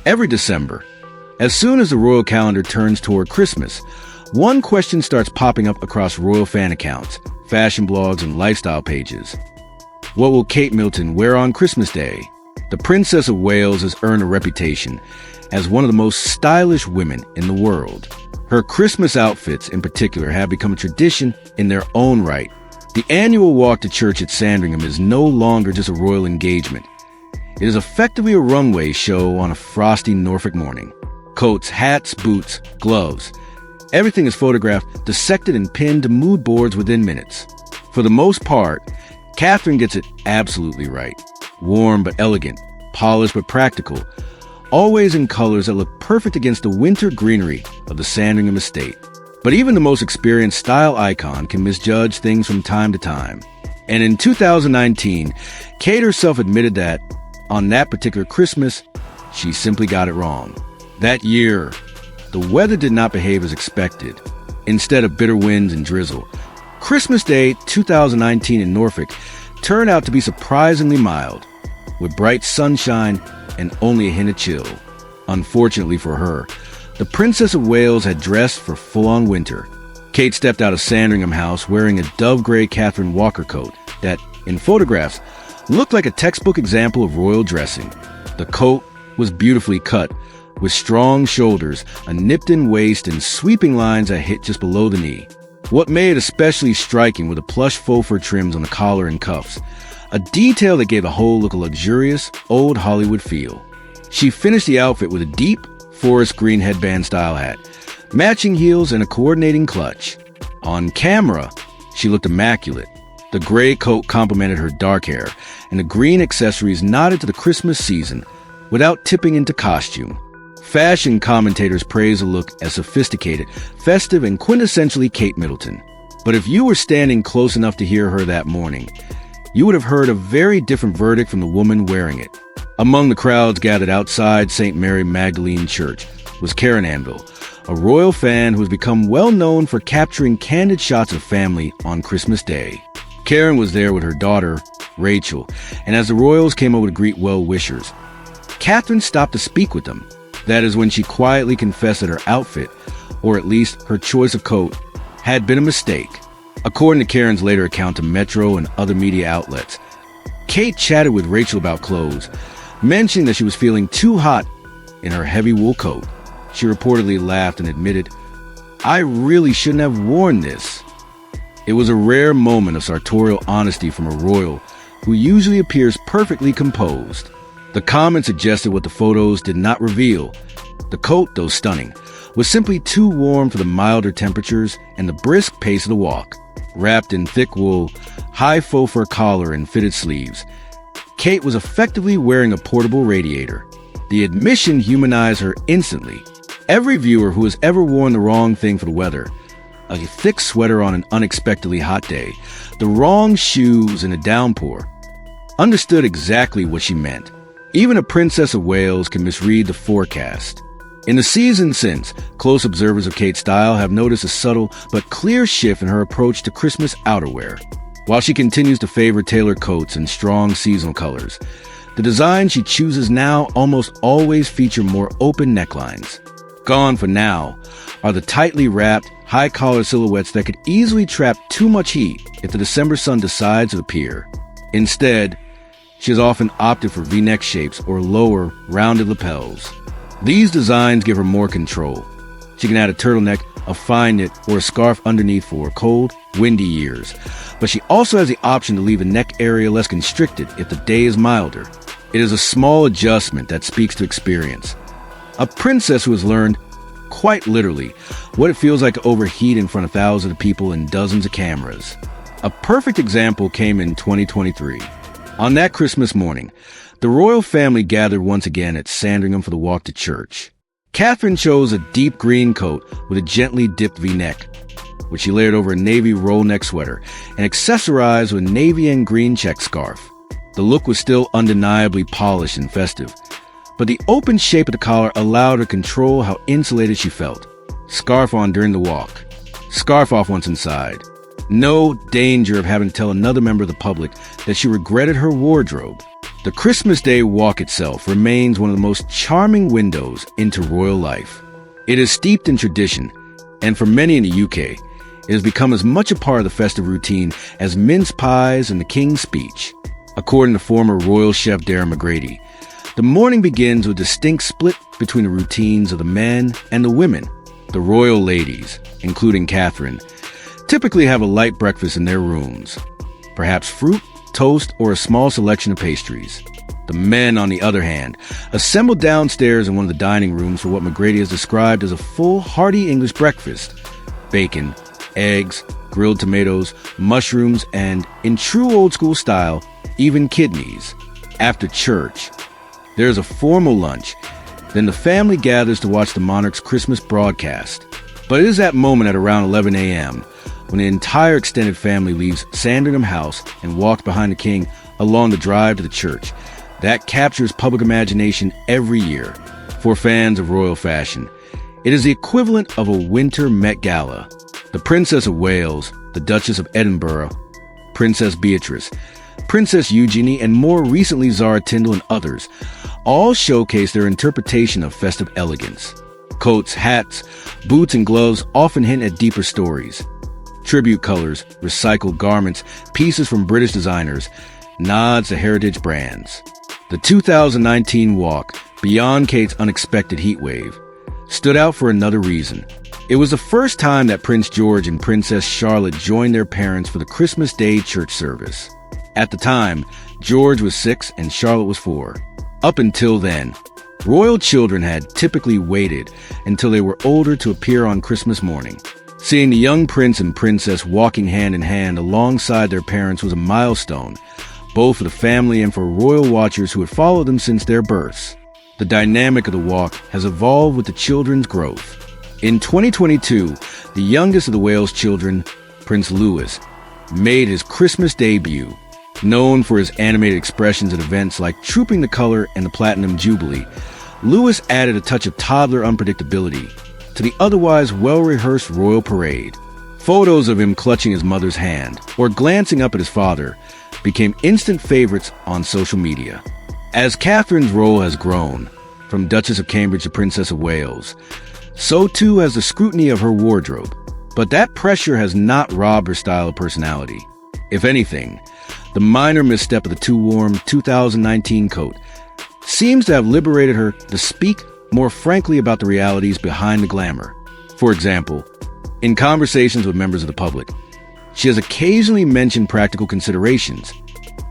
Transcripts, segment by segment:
Every December, as soon as the royal calendar turns toward Christmas, one question starts popping up across royal fan accounts, fashion blogs, and lifestyle pages. What will Kate Middleton wear on Christmas Day? The Princess of Wales has earned a reputation as one of the most stylish women in the world. Her Christmas outfits, in particular, have become a tradition in their own right. The annual walk to church at Sandringham is no longer just a royal engagement. It is effectively a runway show on a frosty Norfolk morning. Coats, hats, boots, gloves. Everything is photographed, dissected, and pinned to mood boards within minutes. For the most part, Catherine gets it absolutely right. Warm but elegant, polished but practical, always in colors that look perfect against the winter greenery of the Sandringham estate. But even the most experienced style icon can misjudge things from time to time. And in 2019, Kate herself admitted that, on that particular Christmas, she simply got it wrong. That year, the weather did not behave as expected. Instead of bitter winds and drizzle, Christmas Day 2019 in Norfolk turned out to be surprisingly mild, with bright sunshine and only a hint of chill. Unfortunately for her, the Princess of Wales had dressed for full-on winter. Kate stepped out of Sandringham House wearing a dove-gray Catherine Walker coat that, in photographs, looked like a textbook example of royal dressing. The coat was beautifully cut, with strong shoulders, a nipped-in waist, and sweeping lines that hit just below the knee. What made it especially striking were the plush faux fur trims on the collar and cuffs, a detail that gave the whole look a luxurious, old Hollywood feel. She finished the outfit with a deep, forest green headband-style hat, matching heels, and a coordinating clutch. On camera, she looked immaculate. The gray coat complemented her dark hair, and the green accessories nodded to the Christmas season without tipping into costume. Fashion commentators praise the look as sophisticated, festive, and quintessentially Kate Middleton. But if you were standing close enough to hear her that morning, you would have heard a very different verdict from the woman wearing it. Among the crowds gathered outside St. Mary Magdalene Church was Karen Anvil, a royal fan who has become well known for capturing candid shots of family on Christmas Day. Karen was there with her daughter, Rachel, and as the royals came over to greet well-wishers, Catherine stopped to speak with them. That is when she quietly confessed that her outfit, or at least her choice of coat, had been a mistake. According to Karen's later account to Metro and other media outlets, Kate chatted with Rachel about clothes, mentioning that she was feeling too hot in her heavy wool coat. She reportedly laughed and admitted, "I really shouldn't have worn this." It was a rare moment of sartorial honesty from a royal who usually appears perfectly composed. The comment suggested what the photos did not reveal. The coat, though stunning, was simply too warm for the milder temperatures and the brisk pace of the walk. Wrapped in thick wool, high faux fur collar, and fitted sleeves, Kate was effectively wearing a portable radiator. The admission humanized her instantly. Every viewer who has ever worn the wrong thing for the weather, a thick sweater on an unexpectedly hot day, the wrong shoes in a downpour, understood exactly what she meant. Even a Princess of Wales can misread the forecast. In the season since, close observers of Kate's style have noticed a subtle but clear shift in her approach to Christmas outerwear. While she continues to favor tailored coats and strong seasonal colors, the designs she chooses now almost always feature more open necklines. Gone for now are the tightly wrapped, high-collar silhouettes that could easily trap too much heat if the December sun decides to appear. Instead, she has often opted for V-neck shapes or lower, rounded lapels. These designs give her more control. She can add a turtleneck, a fine knit, or a scarf underneath for cold, windy years. But she also has the option to leave the neck area less constricted if the day is milder. It is a small adjustment that speaks to experience. A princess who has learned, quite literally, what it feels like to overheat in front of thousands of people and dozens of cameras. A perfect example came in 2023. On that Christmas morning, the royal family gathered once again at Sandringham for the walk to church. Catherine chose a deep green coat with a gently dipped V-neck, which she layered over a navy roll-neck sweater and accessorized with a navy and green check scarf. The look was still undeniably polished and festive, but the open shape of the collar allowed her to control how insulated she felt. Scarf on during the walk. Scarf off once inside. No danger of having to tell another member of the public that she regretted her wardrobe. The Christmas Day walk itself remains one of the most charming windows into royal life. It is steeped in tradition, and for many in the UK, it has become as much a part of the festive routine as mince pies and the King's Speech. According to former royal chef Darren McGrady, the morning begins with a distinct split between the routines of the men and the women. The royal ladies, including Catherine, typically have a light breakfast in their rooms, perhaps fruit, toast, or a small selection of pastries. The men, on the other hand, assemble downstairs in one of the dining rooms for what McGrady has described as a full, hearty English breakfast: bacon, eggs, grilled tomatoes, mushrooms, and, in true old-school style, even kidneys. After church, there is a formal lunch. Then the family gathers to watch the monarch's Christmas broadcast. But it is that moment at around 11 a.m. when the entire extended family leaves Sandringham House and walks behind the king along the drive to the church that captures public imagination every year. For fans of royal fashion, it is the equivalent of a winter Met Gala. The Princess of Wales, the Duchess of Edinburgh, Princess Beatrice, Princess Eugenie, and more recently Zara Tindall and others all showcase their interpretation of festive elegance. Coats, hats, boots, and gloves often hint at deeper stories. Tribute colors, recycled garments, pieces from British designers, nods to heritage brands. The 2019 walk, beyond Kate's unexpected heatwave, stood out for another reason. It was the first time that Prince George and Princess Charlotte joined their parents for the Christmas Day church service. At the time, George was 6 and Charlotte was 4. Up until then, royal children had typically waited until they were older to appear on Christmas morning. Seeing the young prince and princess walking hand in hand alongside their parents was a milestone, both for the family and for royal watchers who had followed them since their births. The dynamic of the walk has evolved with the children's growth. In 2022, the youngest of the Wales children, Prince Louis, made his Christmas debut. Known for his animated expressions at events like Trooping the Color and the Platinum Jubilee, Louis added a touch of toddler unpredictability to the otherwise well-rehearsed royal parade. Photos of him clutching his mother's hand or glancing up at his father became instant favorites on social media. As Catherine's role has grown, from Duchess of Cambridge to Princess of Wales, so too has the scrutiny of her wardrobe. But that pressure has not robbed her style of personality. If anything, the minor misstep of the too warm 2019 coat seems to have liberated her to speak more frankly about the realities behind the glamour. For example, in conversations with members of the public, she has occasionally mentioned practical considerations: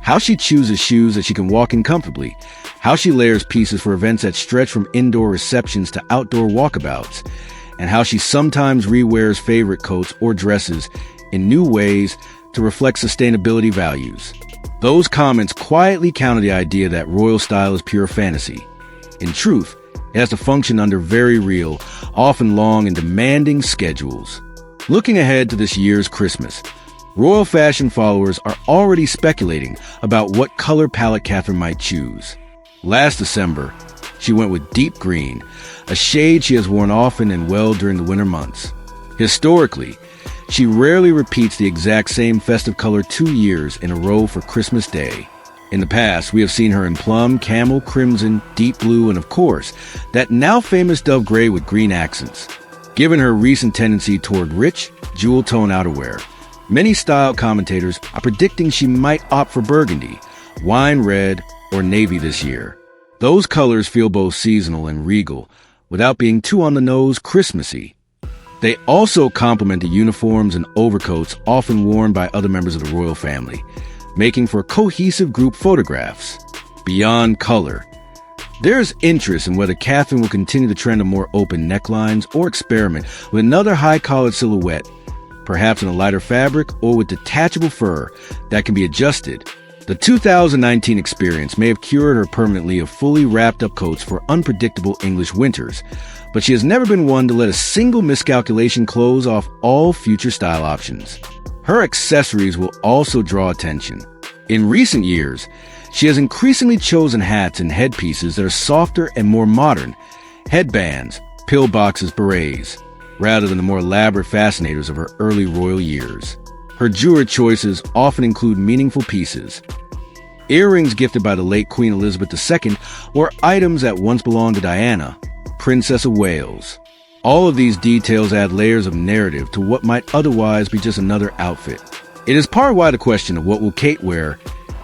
how she chooses shoes that she can walk in comfortably, how she layers pieces for events that stretch from indoor receptions to outdoor walkabouts, and how she sometimes rewears favorite coats or dresses in new ways to reflect sustainability values. Those comments quietly counter the idea that royal style is pure fantasy. In truth, it has to function under very real, often long and demanding schedules. Looking ahead to this year's Christmas, royal fashion followers are already speculating about what color palette Catherine might choose. Last December, she went with deep green, a shade she has worn often and well during the winter months. Historically, she rarely repeats the exact same festive color 2 years in a row for Christmas Day. In the past, we have seen her in plum, camel, crimson, deep blue, and of course, that now famous dove gray with green accents. Given her recent tendency toward rich, jewel-tone outerwear, many style commentators are predicting she might opt for burgundy, wine red, or navy this year. Those colors feel both seasonal and regal, without being too on-the-nose Christmassy. They also complement the uniforms and overcoats often worn by other members of the royal family, making for cohesive group photographs. Beyond color, there's interest in whether Catherine will continue the trend of more open necklines or experiment with another high-collared silhouette, perhaps in a lighter fabric or with detachable fur that can be adjusted. The 2019 experience may have cured her permanently of fully wrapped-up coats for unpredictable English winters, but she has never been one to let a single miscalculation close off all future style options. Her accessories will also draw attention. In recent years, she has increasingly chosen hats and headpieces that are softer and more modern, headbands, pillboxes, berets, rather than the more elaborate fascinators of her early royal years. Her jewelry choices often include meaningful pieces. Earrings gifted by the late Queen Elizabeth II were items that once belonged to Diana, Princess of Wales. All of these details add layers of narrative to what might otherwise be just another outfit. It is part why the question of what will Kate wear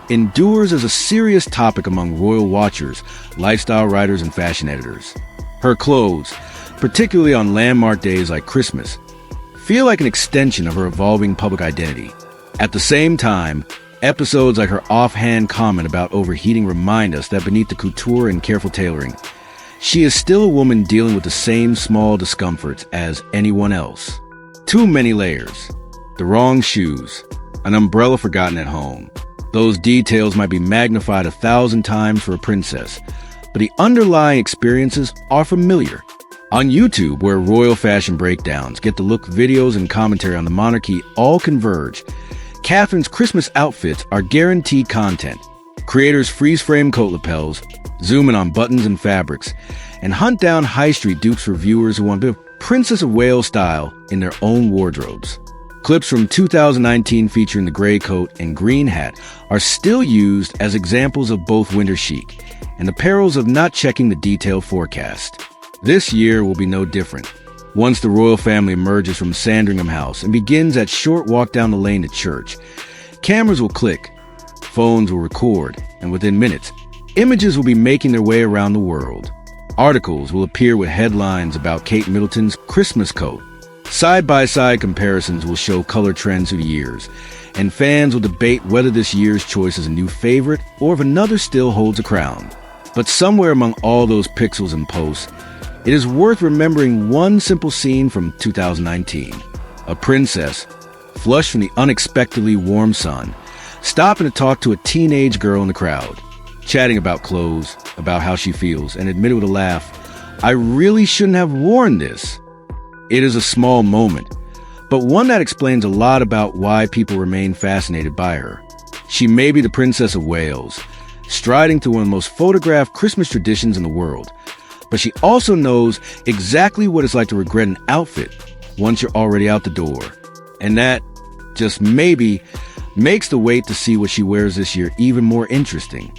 endures as a serious topic among royal watchers, lifestyle writers, and fashion editors. Her clothes, particularly on landmark days like Christmas, feel like an extension of her evolving public identity. At the same time, episodes like her offhand comment about overheating remind us that beneath the couture and careful tailoring, she is still a woman dealing with the same small discomforts as anyone else. Too many layers, the wrong shoes, an umbrella forgotten at home. Those details might be magnified 1,000 times for a princess, but the underlying experiences are familiar. On YouTube, where royal fashion breakdowns, get to look videos and commentary on the monarchy all converge, Catherine's Christmas outfits are guaranteed content. Creators freeze-frame coat lapels, zoom in on buttons and fabrics, and hunt down high street dupes for viewers who want a bit of Princess of Wales style in their own wardrobes. Clips from 2019 featuring the gray coat and green hat are still used as examples of both winter chic and the perils of not checking the detailed forecast. This year will be no different. Once the royal family emerges from Sandringham House and begins that short walk down the lane to church, cameras will click, phones will record, and within minutes, images will be making their way around the world. Articles will appear with headlines about Kate Middleton's Christmas coat. Side-by-side comparisons will show color trends through the years, and fans will debate whether this year's choice is a new favorite or if another still holds a crown. But somewhere among all those pixels and posts, it is worth remembering one simple scene from 2019. A princess, flushed from the unexpectedly warm sun, stopping to talk to a teenage girl in the crowd, chatting about clothes, about how she feels, and admitted with a laugh, "I really shouldn't have worn this." It is a small moment, but one that explains a lot about why people remain fascinated by her. She may be the Princess of Wales, striding through one of the most photographed Christmas traditions in the world, but she also knows exactly what it's like to regret an outfit once you're already out the door. And that, just maybe, makes the wait to see what she wears this year even more interesting.